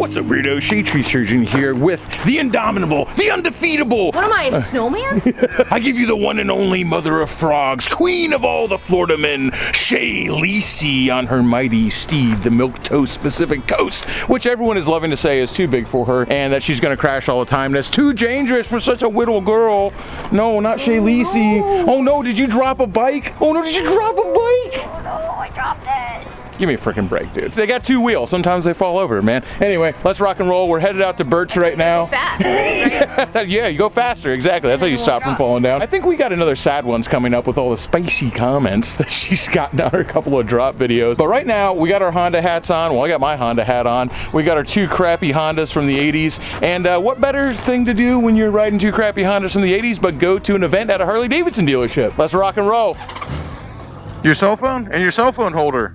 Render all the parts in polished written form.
What's up, weirdo? Shadetree Surgeon here with the indomitable, the undefeatable. What am I, a snowman? I give you the one and only mother of frogs, queen of all the Florida men, Shadetree on her mighty steed, the Milk Toast Pacific Coast, which everyone is loving to say is too big for her and that she's gonna crash all the time. That's too dangerous for such a little girl. No, not Shadetree. No. Oh no, did you drop a bike? Oh no, did you drop a bike? Oh no, I dropped it. Give me a freaking break, dude. They got two wheels. Sometimes they fall over, man. Anyway, let's rock and roll. We're headed out to Berts right now. Fast, right? Yeah, you go faster. Exactly. That's how you stop from falling down. I think we got another sad ones coming up with all the spicy comments that she's gotten on her couple of drop videos. But right now, we got our Honda hats on. Well, I got my Honda hat on. We got our two crappy Hondas from the 80s. And what better thing to do when you're riding two crappy Hondas from the 80s but go to an event at a Harley Davidson dealership? Let's rock and roll. Your cell phone and your cell phone holder.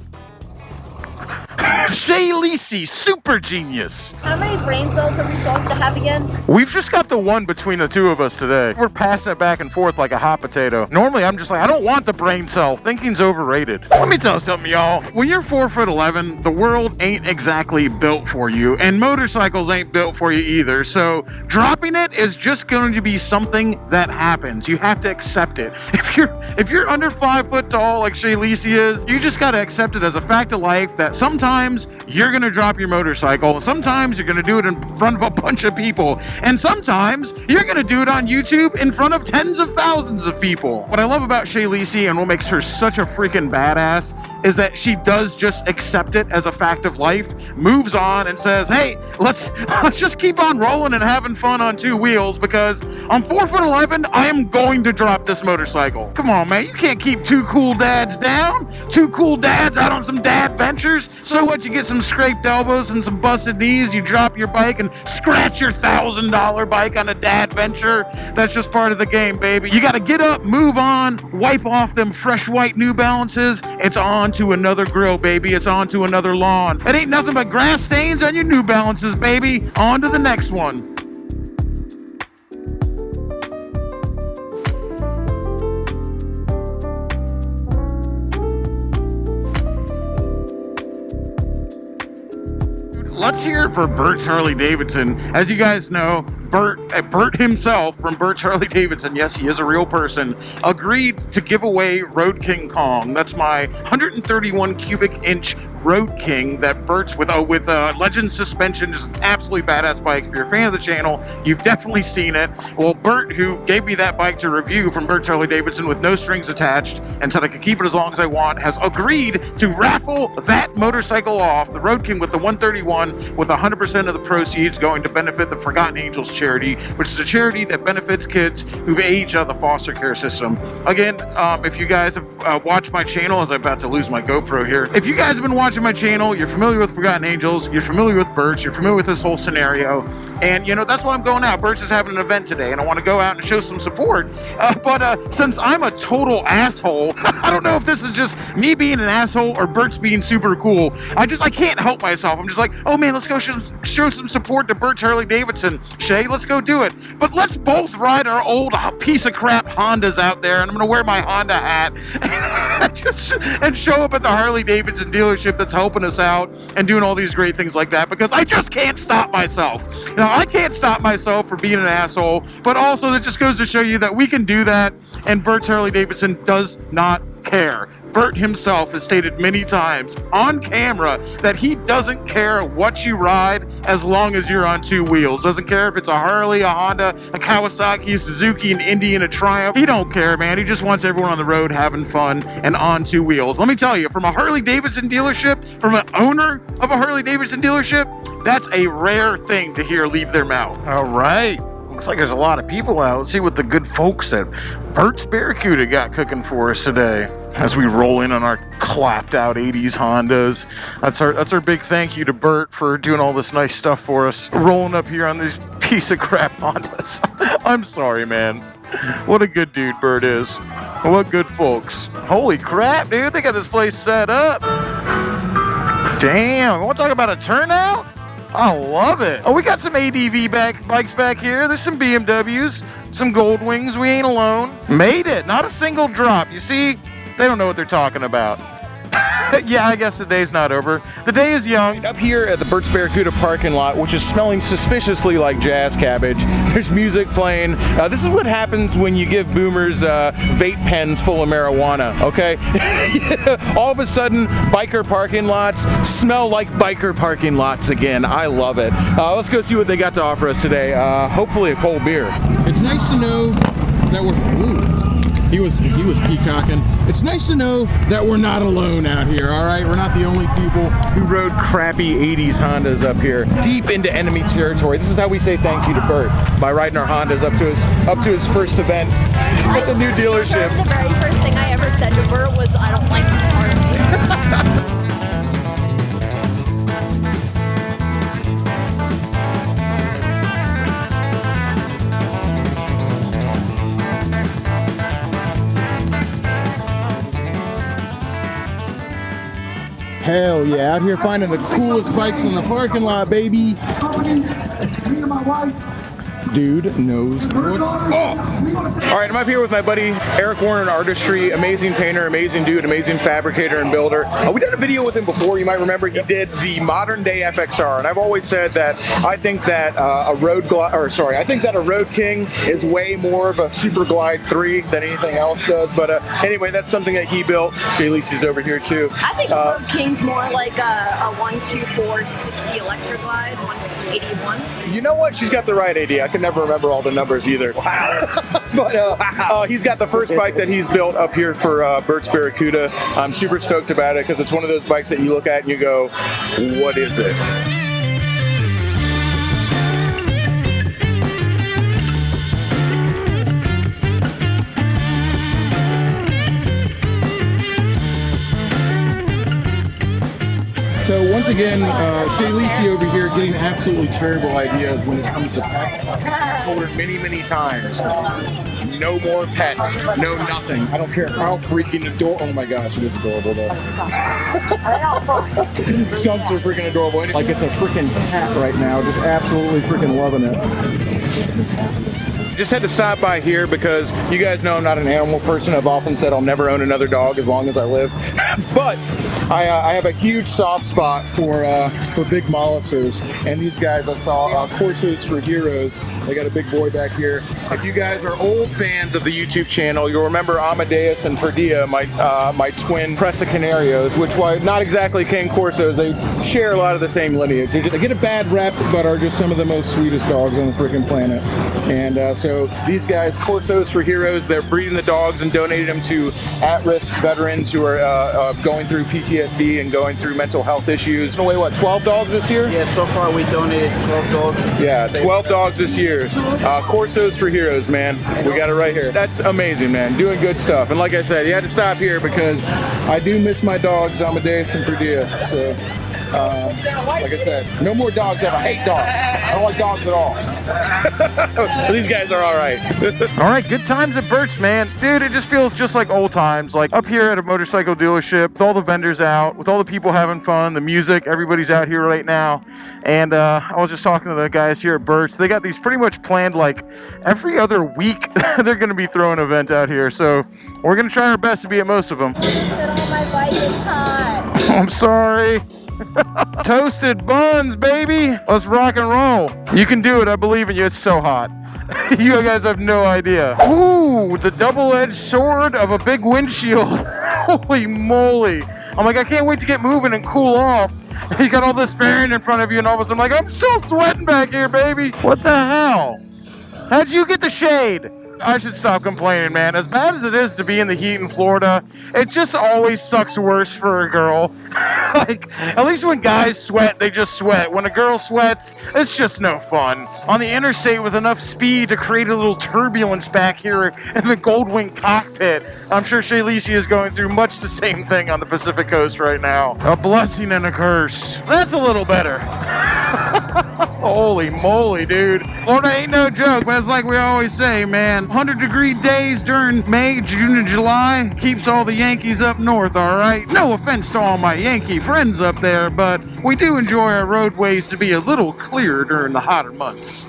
Shadetree, super genius. How many brain cells are we supposed to have again? We've just got the one between the two of us today. We're passing it back and forth like a hot potato. Normally, I'm just like, I don't want the brain cell. Thinking's overrated. Let me tell you something, y'all. When you're 4'11", the world ain't exactly built for you, and motorcycles ain't built for you either. So dropping it is just going to be something that happens. You have to accept it. If you're under 5 foot tall like Shadetree is, you just got to accept it as a fact of life that sometimes you're gonna drop your motorcycle, sometimes you're gonna do it in front of a bunch of people, and sometimes you're gonna do it on YouTube in front of tens of thousands of people. What I love about Shadetree and what makes her such a freaking badass is that she does just accept it as a fact of life, moves on and says, hey, let's just keep on rolling and having fun on two wheels because I'm 4'11", I am going to drop this motorcycle. Come on, man, you can't keep two cool dads down, two cool dads out on some dad ventures. So what, you get some scraped elbows and some busted knees, you drop your bike and scratch your $1,000 bike on a dad venture. That's just part of the game, baby. You gotta get up, move on, wipe off them fresh white New Balances. It's on to another grill, baby. It's on to another lawn. It ain't nothing but grass stains on your New Balances, baby. On to the next one. Let's hear it for Berts Harley Davidson. As you guys know, Bert himself from Berts Harley Davidson, yes, he is a real person, agreed to give away Road King Kong. That's my 131 cubic inch Road King that Bert's with Legend suspension is an absolutely badass bike. If you're a fan of the channel, you've definitely seen it. Well, Bert, who gave me that bike to review from Berts Harley Davidson with no strings attached and said I could keep it as long as I want, has agreed to raffle that motorcycle off, the Road King with the 131, with 100% of the proceeds going to benefit the Forgotten Angels charity, which is a charity that benefits kids who've aged out of the foster care system. Again, if you guys have watched my channel, as I'm about to lose my GoPro here, if you guys have been watching my channel, you're familiar with Forgotten Angels, you're familiar with Birch, you're familiar with this whole scenario, and you know, that's why I'm going out. Birch is having an event today, and I want to go out and show some support, but since I'm a total asshole, I don't know if this is just me being an asshole or Birch being super cool. I can't help myself. I'm just like, oh man, let's go show some support to Berts Harley Davidson. Shay, let's go do it. But let's both ride our old piece of crap Hondas out there, and I'm gonna wear my Honda hat and show up at the Harley Davidson dealership that's helping us out and doing all these great things like that because I just can't stop myself. Now, I can't stop myself from being an asshole, but also that just goes to show you that we can do that, and Berts Harley Davidson does not care. Bert himself has stated many times on camera that he doesn't care what you ride as long as you're on two wheels. Doesn't care if it's a Harley, a Honda, a Kawasaki, a Suzuki, an Indy, and a Triumph. He don't care, man. He just wants everyone on the road having fun and on two wheels. Let me tell you, from a Harley Davidson dealership, from an owner of a Harley Davidson dealership, that's a rare thing to hear leave their mouth. All right. Looks like there's a lot of people out. Let's see what the good folks at Bert's Barracuda got cooking for us today. As we roll in on our clapped out 80s Hondas. That's our big thank you to Bert for doing all this nice stuff for us. Rolling up here on these piece of crap Hondas. I'm sorry, man. What a good dude Bert is. What good folks. Holy crap, dude. They got this place set up. Damn. Want to talk about a turnout? I love it. Oh, we got some ADV bikes back here. There's some BMWs, some Goldwings. We ain't alone. Made it. Not a single drop. You see, they don't know what they're talking about. Yeah, I guess the day's not over. The day is young. Up here at the Berts Barracuda parking lot, which is smelling suspiciously like jazz cabbage, there's music playing. This is what happens when you give boomers vape pens full of marijuana, okay? All of a sudden, biker parking lots smell like biker parking lots again. I love it. Let's go see what they got to offer us today. Hopefully a cold beer. It's nice to know that we're... Ooh. He was peacocking. It's nice to know that we're not alone out here, all right? We're not the only people who rode crappy 80s Hondas up here, deep into enemy territory. This is how we say thank you to Bert, by riding our Hondas up to his first event at the new dealership. The very first thing I ever said to Bert was, I don't like Harley. Hell yeah, out here finding the coolest bikes in the parking lot, baby. Me and my wife. Dude knows what's up. All right, I'm up here with my buddy Eric Warner Artistry, amazing painter, amazing dude, amazing fabricator and builder. We did a video with him before. You might remember he did the modern day FXR, and I've always said that I think that a Road King is way more of a Super Glide 3 than anything else does. But anyway, that's something that he built. Jay Lisi's over here too. I think Road King's more like a 12460 Electra Glide, 181. You know what? She's got the right idea. I can never remember all the numbers either. Wow. But he's got the first bike that he's built up here for Berts Barracuda. I'm super stoked about it because it's one of those bikes that you look at and you go, what is it? So once again, Shay Lisi over here getting absolutely terrible ideas when it comes to pets. I told her many, many times, no more pets, no nothing. I don't care how freaking adorable. Oh my gosh, it is adorable though. Skunks are freaking adorable. Like it's a freaking cat right now, just absolutely freaking loving it. Just had to stop by here because you guys know I'm not an animal person. I've often said I'll never own another dog as long as I live. But I have a huge soft spot for big mollusers. And these guys I saw, Corsos for Heroes. They got a big boy back here. If you guys are old fans of the YouTube channel, you'll remember Amadeus and Perdilla, my twin Presa Canarios, which were not exactly King Corsos. They share a lot of the same lineage. They get a bad rep, but are just some of the most sweetest dogs on the freaking planet. And so these guys, Corsos for Heroes, they're breeding the dogs and donating them to at-risk veterans who are going through PTSD and going through mental health issues. Wait, what, 12 dogs this year? Yeah, so far we donated 12 dogs. Yeah, 12 dogs this year. Corsos for Heroes, man. We got it right here. That's amazing, man. Doing good stuff. And like I said, you had to stop here because I do miss my dogs, Amadeus and Perdilla. So, like I said, no more dogs ever. I hate dogs. I don't like dogs at all. These guys are all right. All right, good times at Bert's, man. Dude, it just feels just like old times. Like up here at a motorcycle dealership, with all the vendors out, with all the people having fun, the music, everybody's out here right now. And I was just talking to the guys here at Bert's. They got these pretty much planned like every other week. They're going to be throwing an event out here. So we're going to try our best to be at most of them. My bike is hot. I'm sorry. Toasted buns, baby. Let's rock and roll. You can do it. I believe in you. It's so hot. You guys have no idea. Ooh, the double-edged sword of a big windshield. Holy moly. I'm like, I can't wait to get moving and cool off. You got all this fairing in front of you and all of a sudden I'm like, I'm still sweating back here, baby. What the hell? How'd you get the shade? I should stop complaining, man. As bad as it is to be in the heat in Florida, it just always sucks worse for a girl. Like, at least when guys sweat, they just sweat. When a girl sweats, it's just no fun. On the interstate with enough speed to create a little turbulence back here in the Goldwing cockpit, I'm sure Shay Lisi is going through much the same thing on the Pacific Coast right now. A blessing and a curse. That's a little better. Holy moly, dude. Florida ain't no joke, but it's like we always say, man. 100-degree days during May, June, and July keeps all the Yankees up north, all right? No offense to all my Yankee friends up there, but we do enjoy our roadways to be a little clearer during the hotter months.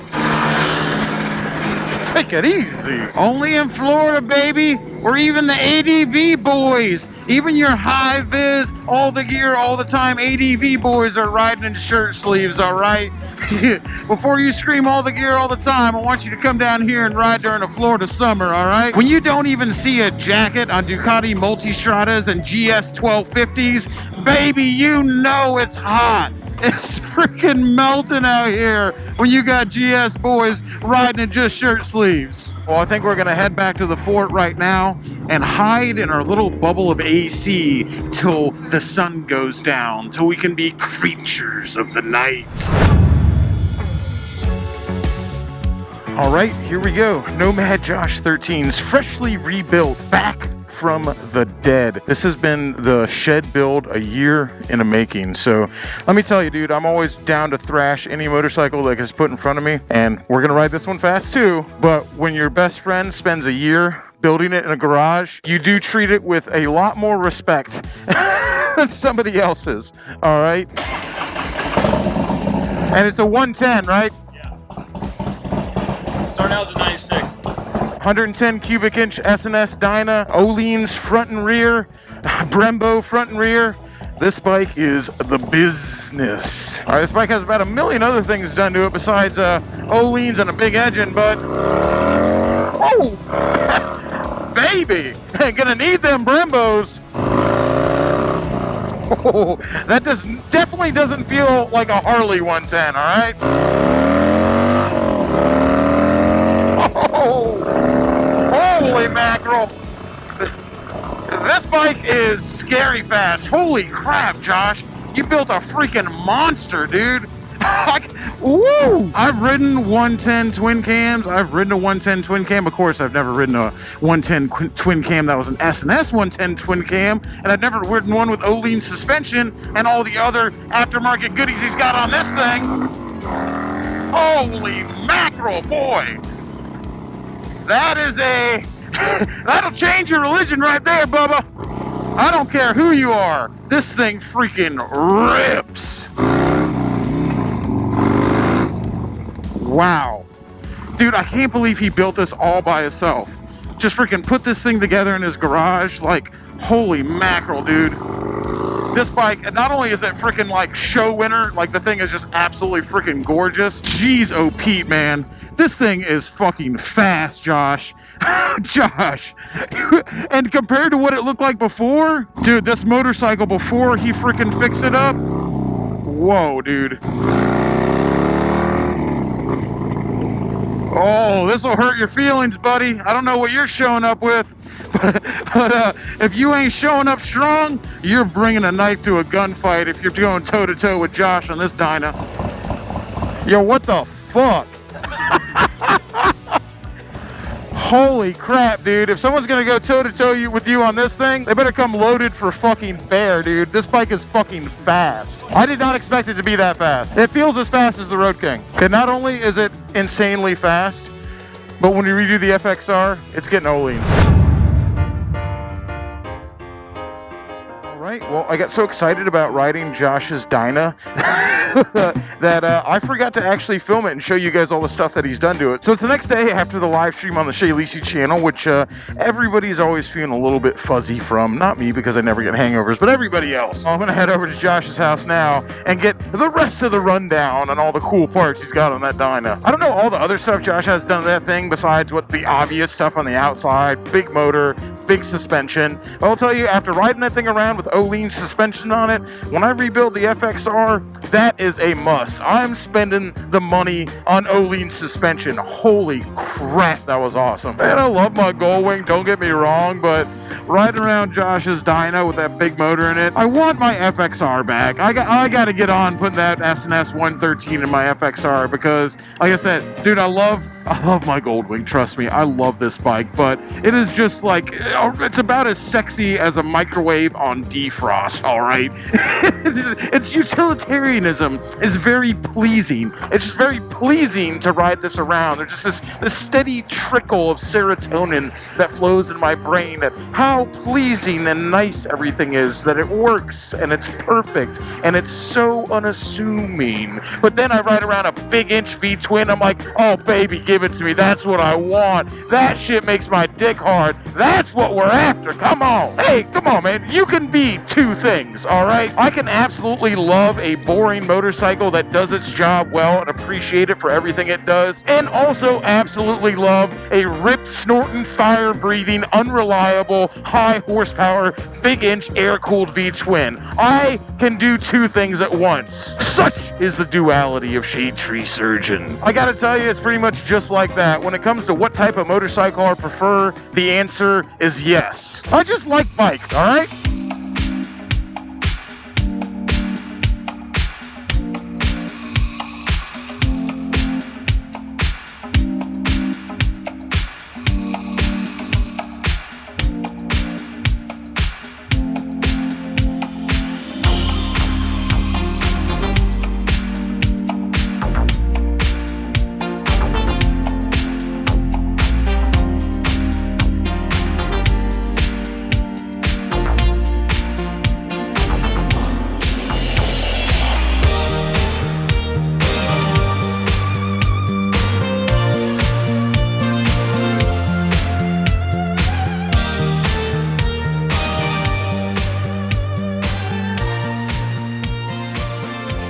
Take it easy. Only in Florida, baby. Or even the ADV boys. Even your high vis, all the gear, all the time. ADV boys are riding in shirt sleeves, all right? Before you scream all the gear all the time, I want you to come down here and ride during a Florida summer, all right? When you don't even see a jacket on Ducati Multistradas and GS 1250s, baby, you know it's hot. It's freaking melting out here when you got GS boys riding in just shirt sleeves. Well, I think we're gonna head back to the fort right now and hide in our little bubble of AC till the sun goes down, till we can be creatures of the night. All right, here we go. Nomad Josh 13's freshly rebuilt, back from the dead. This has been the shed build a year in the making. So let me tell you, dude, I'm always down to thrash any motorcycle that is put in front of me. And we're gonna ride this one fast too. But when your best friend spends a year building it in a garage, you do treat it with a lot more respect than somebody else's. All right. And it's a 110, right? Starting out as a 96. 110 cubic inch S&S Dyna, Olean's front and rear, Brembo front and rear. This bike is the business. All right, this bike has about a million other things done to it besides Olean's and a big engine, but oh, baby, gonna need them Brembos. Oh, that definitely doesn't feel like a Harley 110, all right? Oh, holy mackerel. This bike is scary fast. Holy crap, Josh. You built a freaking monster, dude. Woo! I've ridden 110 twin cams. I've ridden a 110 twin cam. Of course, I've never ridden a 110 twin cam that was an S&S 110 twin cam. And I've never ridden one with Olean suspension and all the other aftermarket goodies he's got on this thing. Holy mackerel, boy. That is that'll change your religion right there, Bubba. I don't care who you are. This thing freaking rips. Wow. Dude, I can't believe he built this all by himself. Just freaking put this thing together in his garage. Like, holy mackerel, dude. This bike, not only is it freaking like show winner, like the thing is just absolutely freaking gorgeous. Jeez, oh Pete, man. This thing is fucking fast, Josh. Josh. And compared to what it looked like before, dude, this motorcycle before he freaking fixed it up, whoa, dude. Oh, this will hurt your feelings, buddy. I don't know what you're showing up with, but if you ain't showing up strong, you're bringing a knife to a gunfight if you're going toe-to-toe with Josh on this Dyna. Yo, what the fuck? Holy crap, dude. If someone's gonna go toe-to-toe with you on this thing, they better come loaded for fucking bear, dude. This bike is fucking fast. I did not expect it to be that fast. It feels as fast as the Road King. And not only is it insanely fast, but when you redo the FXR, it's getting Olean's. All right, well, I got so excited about riding Josh's Dyna that I forgot to actually film it and show you guys all the stuff that he's done to it. So it's the next day after the live stream on the Shay Lisi channel, which everybody's always feeling a little bit fuzzy from. Not me, because I never get hangovers, but everybody else. So I'm gonna head over to Josh's house now and get the rest of the rundown on all the cool parts he's got on that Dyna. I don't know all the other stuff Josh has done to that thing besides what the obvious stuff on the outside, big motor, big suspension. But I'll tell you, after riding that thing around with Olean suspension on it, when I rebuild the FXR, that is a must. I'm spending the money on Olean suspension. Holy crap, that was awesome. And I love my Gullwing, don't get me wrong, but riding around Josh's Dyna with that big motor in it, I want my FXR back. I got to get on putting that S&S 113 in my FXR because, like I said, dude, I love my Goldwing. Trust me, I love this bike, but it is just like it's about as sexy as a microwave on defrost, all right? Its utilitarianism is very pleasing. It's just very pleasing to ride this around. There's just this steady trickle of serotonin that flows in my brain at how pleasing and nice everything is, that it works and it's perfect and it's so unassuming. But then I ride around a big inch V-twin, I'm like, oh baby, give it to me. That's what I want. That shit makes my dick hard. That's what we're after. Come on. Hey, come on, man. You can be two things, all right? I can absolutely love a boring motorcycle that does its job well and appreciate it for everything it does, and also absolutely love a ripped, snorting, fire-breathing, unreliable, high horsepower, big inch air-cooled V-twin. I can do two things at once. Such is the duality of Shadetree Surgeon. I gotta tell you, it's pretty much just like that. When it comes to what type of motorcycle I prefer, the answer is yes. I just like bike, all right?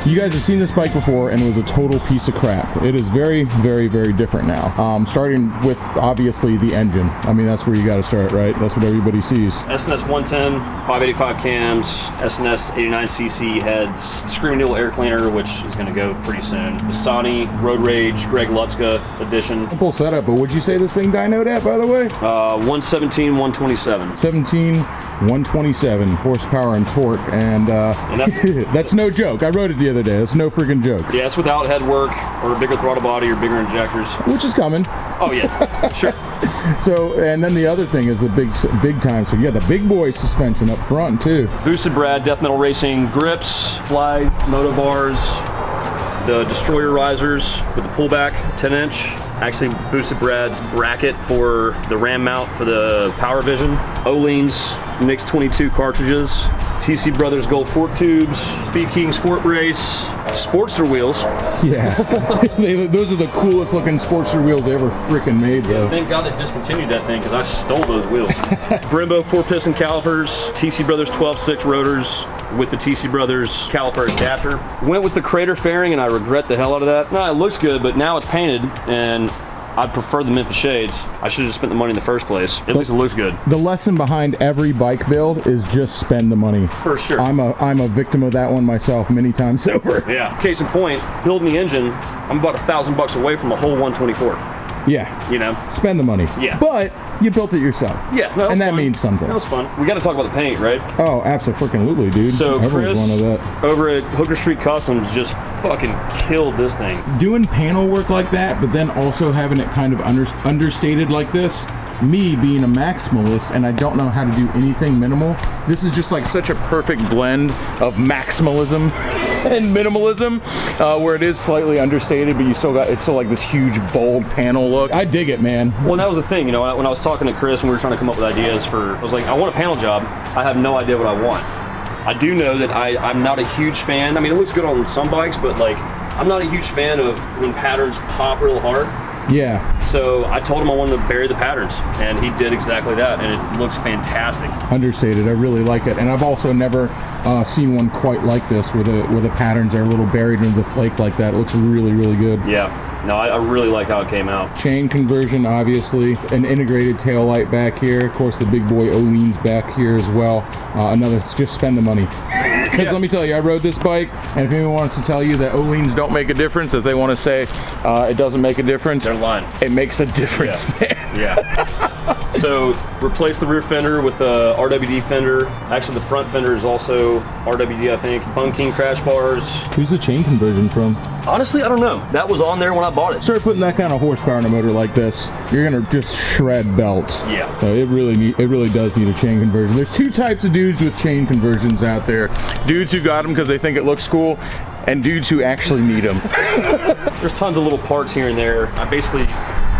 You guys have seen this bike before and it was a total piece of crap. It is very, very, very different now. Starting with obviously the engine. I mean, that's where you got to start, right? That's what everybody sees. SNS 110, 585 cams, SNS 89cc heads, Screaming Eagle air cleaner, which is going to go pretty soon. The Sani Road Rage Greg Lutzka edition. Simple setup, but would you say this thing dynoed at, by the way? 117, 127. 17, 127 horsepower and torque, and that's, that's no joke. I rode it the other day. That's no freaking joke. Yeah, it's without head work or a bigger throttle body or bigger injectors. Which is coming. Oh yeah, sure. So, and then the other thing is the big time. So yeah, the big boy suspension up front too. Boosted Brad Death Metal Racing grips, fly moto bars, the Destroyer risers with the pullback 10-inch. Actually, Boosted Brad's bracket for the ram mount for the Power Vision. Olean's Nix 22 cartridges. TC Brothers Gold Fork tubes. Speed Kings Fort Race. Sportster wheels. Yeah, those are the coolest looking Sportster wheels they ever freaking made, though. Thank God they discontinued that thing because I stole those wheels. Brembo 4-piston calipers. TC Brothers 12-6 rotors with the TC Brothers caliper adapter. Went with the Crater fairing and I regret the hell out of that. No, it looks good, but now it's painted and I prefer the Memphis shades. I should have just spent the money in the first place. At least it looks good. The lesson behind every bike build is just spend the money. For sure. I'm a victim of that one myself many times over. Yeah. Case in point, build me engine. I'm about $1,000 away from a whole 124. Yeah. You know? Spend the money. Yeah. But you built it yourself. Yeah. No, and that fun. means something. That was fun. We got to talk about the paint, right? Oh, absolutely, dude. So Everyone's Chris, one of that. over at Hooker Street Customs, just fucking killed this thing. Doing panel work like that, but then also having it kind of understated like this, me being a maximalist and I don't know how to do anything minimal, this is just like such a perfect blend of maximalism and minimalism, where it is slightly understated, but it's still like this huge bold panel look. I dig it, man. Well, that was the thing, you know, when I was talking to Chris and we were trying to come up with ideas I was like, I want a panel job. I have no idea what I want. I do know that I'm not a huge fan. I mean, it looks good on some bikes, but like, I'm not a huge fan of when patterns pop real hard. Yeah. So I told him I wanted to bury the patterns, and he did exactly that, and it looks fantastic. Understated. I really like it, and I've also never seen one quite like this, where the patterns are a little buried into the flake like that. It looks really, really good. Yeah. No, I really like how it came out. Chain conversion, obviously. An integrated tail light back here. Of course, the big boy Olean's back here as well. Another, just spend the money. Because let me tell you, I rode this bike, and if anyone wants to tell you that Olean's don't make a difference, if they want to say it doesn't make a difference, they're lying. It makes a difference, man. Yeah. So replace the rear fender with a RWD fender. Actually, the front fender is also RWD, I think. Bunking crash bars. Who's the chain conversion from? Honestly, I don't know. That was on there when I bought it. Start putting that kind of horsepower in a motor like this, you're gonna just shred belts. Yeah. So it really does need a chain conversion. There's two types of dudes with chain conversions out there. Dudes who got them because they think it looks cool, and dudes who actually need them. There's tons of little parts here and there. I basically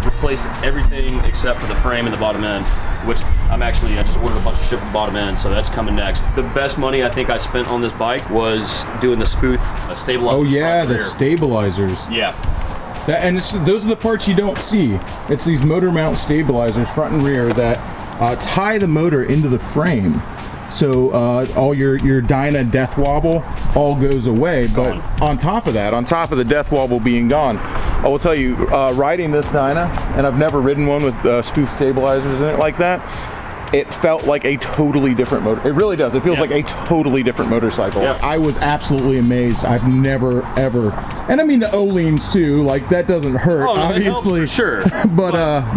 replaced everything except for the frame and the bottom end, which I just ordered a bunch of shit for the bottom end, so that's coming next. The best money I think I spent on this bike was doing the spooth stabilizers. Oh yeah, the rear. stabilizers. Yeah. Those are the parts you don't see. It's these motor mount stabilizers, front and rear, that tie the motor into the frame. So all your Dyna death wobble all goes away. But on top of that, on top of the death wobble being gone, I will tell you, riding this Dyna, and I've never ridden one with spoof stabilizers in it like that, it felt like a totally different motor. It really does. It feels like a totally different motorcycle. Yeah. I was absolutely amazed. I've never, ever, and I mean the O-leans too, like that doesn't hurt, Oh, no, obviously. it helps for sure. But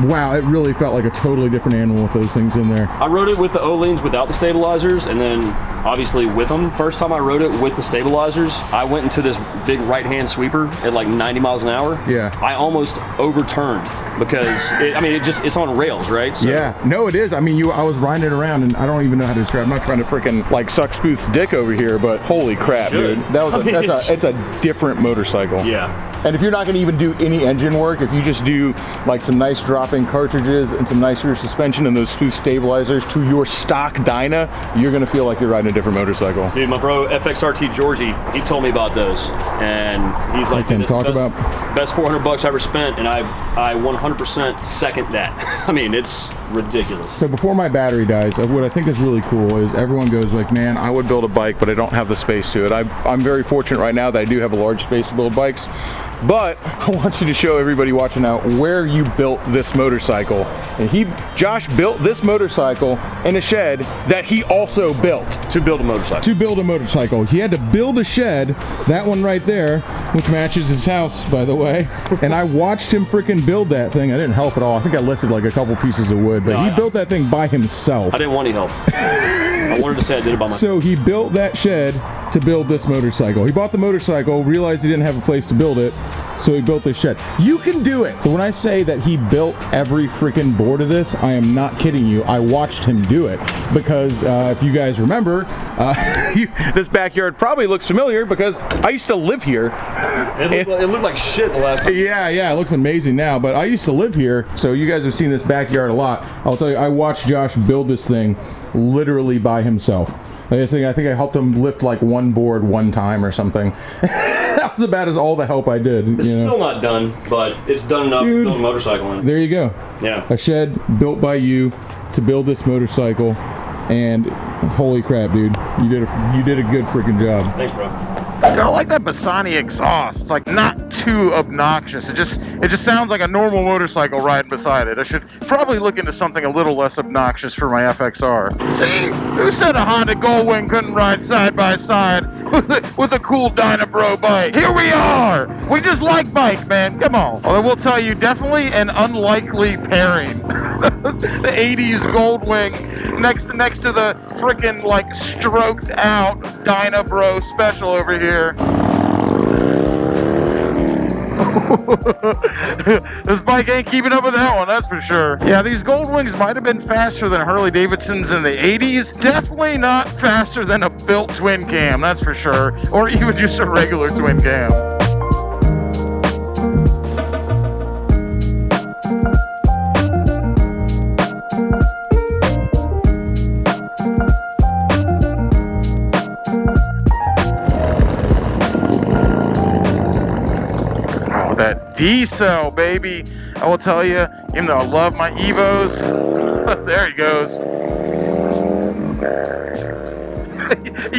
wow, it really felt like a totally different animal with those things in there. I rode it with the O-leans without the stabilizers, and then obviously with them. First time I rode it with the stabilizers, I went into this big right-hand sweeper at like 90 miles an hour. Yeah. I almost overturned because it's on rails, right? So, Yeah, no, it is. I mean, I was riding it around, and I don't even know how to describe. I'm not trying to freaking like suck Spooth's dick over here, but holy crap, should. dude, it's a different motorcycle. Yeah. And if you're not going to even do any engine work, if you just do like some nice drop-in cartridges and some nice rear suspension and those Spooth stabilizers to your stock Dyna, you're going to feel like you're riding a different motorcycle. Dude, my bro FXRT Georgie, he told me about those, and he's like, can "This talk best, about best $400 I ever spent," and I 100% second that. I mean, it's ridiculous. So before my battery dies, what I think is really cool is everyone goes like, man, I would build a bike, but I don't have the space to it. I'm very fortunate right now that I do have a large space to build bikes. But I want you to show everybody watching out where you built this motorcycle. And Josh built this motorcycle in a shed that he also built. To build a motorcycle. To build a motorcycle. He had to build a shed, that one right there, which matches his house, by the way. And I watched him freaking build that thing. I didn't help at all. I think I lifted like a couple pieces of wood, but he built that thing by himself. I didn't want any help. I wanted to say I did it by myself. So he built that shed to build this motorcycle. He bought the motorcycle, realized he didn't have a place to build it, so he built this shed. You can do it. So when I say that he built every freaking board of this, I am not kidding you. I watched him do it because if you guys remember, this backyard probably looks familiar because I used to live here. It looked like shit the last time. Yeah, it looks amazing now, but I used to live here, so you guys have seen this backyard a lot. I'll tell you, I watched Josh build this thing literally by himself. I think I helped him lift like one board one time or something. That was about all the help I did. It's still not done, but it's done enough to build a motorcycle in. There you go. Yeah. A shed built by you to build this motorcycle, and holy crap, dude, you did a good freaking job. Thanks, bro. I like that Bassani exhaust. It's like not too obnoxious. It just sounds like a normal motorcycle riding beside it. I should probably look into something a little less obnoxious for my FXR. See, who said a Honda Goldwing couldn't ride side by side with a cool Dyna Bro bike? Here we are. We just like bike, man. Come on. Although we'll tell you, definitely an unlikely pairing. The 80s Goldwing next to the freaking like stroked out Dyna Bro special over here. This bike ain't keeping up with that one, that's for sure. Yeah, these Goldwings might have been faster than Harley Davidsons in the 80s. Definitely not faster than a built twin cam, that's for sure. Or even just a regular twin cam. That D-cell, baby. I will tell you, even though I love my Evos, there he goes.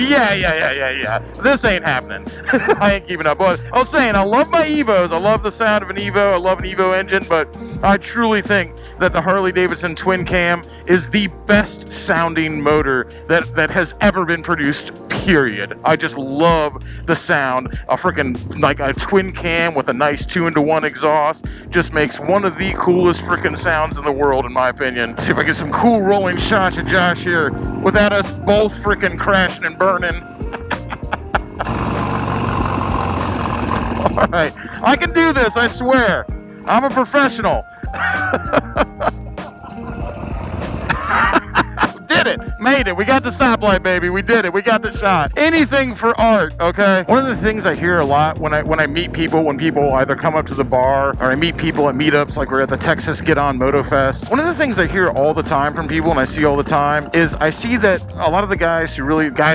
Yeah. This ain't happening. I ain't keeping up. But I was saying, I love my Evos. I love the sound of an Evo. I love an Evo engine, but I truly think that the Harley Davidson twin cam is the best sounding motor that has ever been produced, period. I just love the sound. A freaking, like a twin cam with a nice 2-into-1 exhaust just makes one of the coolest freaking sounds in the world, in my opinion. Let's see if I get some cool rolling shots of Josh here without us both freaking crashing and burning. All right, I can do this, I swear. I'm a professional. Did it, made it. We got the stoplight, baby. We did it. We got the shot. Anything for art, okay? One of the things I hear a lot when I meet people, when people either come up to the bar or I meet people at meetups, like we're at the Texas Get On Moto Fest. One of the things I hear all the time from people, and I see all the time, is I see that a lot of the guys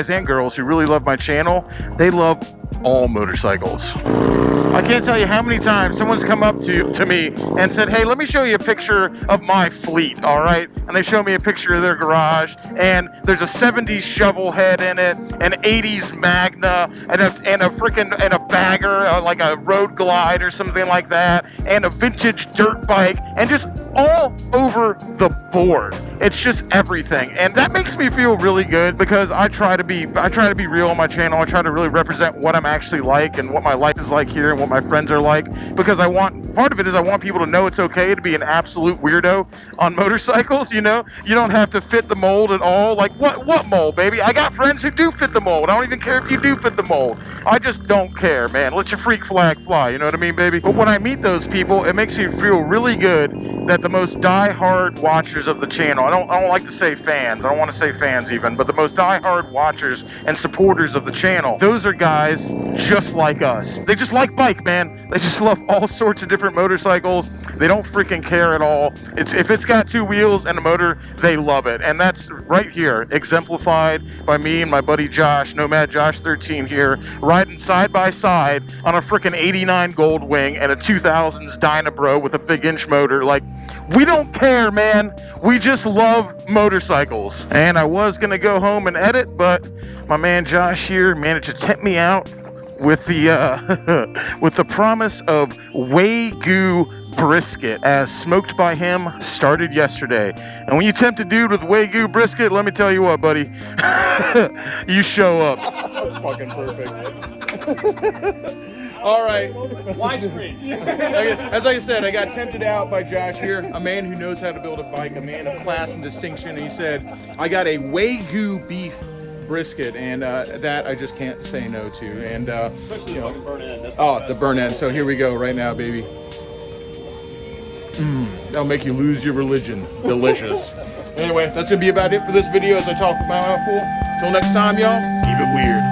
and girls who really love my channel, they love all motorcycles. I can't tell you how many times someone's come up to me and said, hey, let me show you a picture of my fleet, all right? And they show me a picture of their garage, and there's a 70s shovel head in it, an 80s Magna, and a bagger, like a Road Glide or something like that, and a vintage dirt bike, and just all over the board. It's just everything, and that makes me feel really good because I try to be real on my channel. I try to really represent what I'm actually like and what my life is like here and what my friends are like, because part of it is I want people to know it's okay to be an absolute weirdo on motorcycles. You know, you don't have to fit the mold at all. Like what mold, baby? I got friends who do fit the mold. I don't even care if you do fit the mold. I just don't care, man. Let your freak flag fly. You know what I mean, baby? But when I meet those people, it makes me feel really good that the most die-hard watchers of the channel, I don't like to say fans. I don't want to say fans even, but the most die-hard watchers and supporters of the channel, those are guys just like us. They just like bike, man. They just love all sorts of different motorcycles. They don't freaking care at all. If it's got 2 wheels and a motor, they love it. And that's right here, exemplified by me and my buddy Josh, Nomad Josh 13 here, riding side by side on a freaking 89 Goldwing and a 2000s Dyna Bro with a big inch motor. Like, we don't care, man. We just love motorcycles. And I was gonna go home and edit, but my man Josh here managed to tempt me out with the with the promise of Wagyu brisket, as smoked by him started yesterday. And when you tempt a dude with Wagyu brisket, let me tell you what, buddy, you show up. That's fucking perfect. All right. Widescreen. As I said, I got tempted out by Josh here, a man who knows how to build a bike, a man of class and distinction. And he said, I got a Wagyu beef brisket, and that I just can't say no to. And Especially the fucking burn end. the burn end. So here we go right now, baby. That'll make you lose your religion. Delicious. Anyway, that's gonna be about it for this video as I talk about my fool. Till next time, y'all, keep it weird.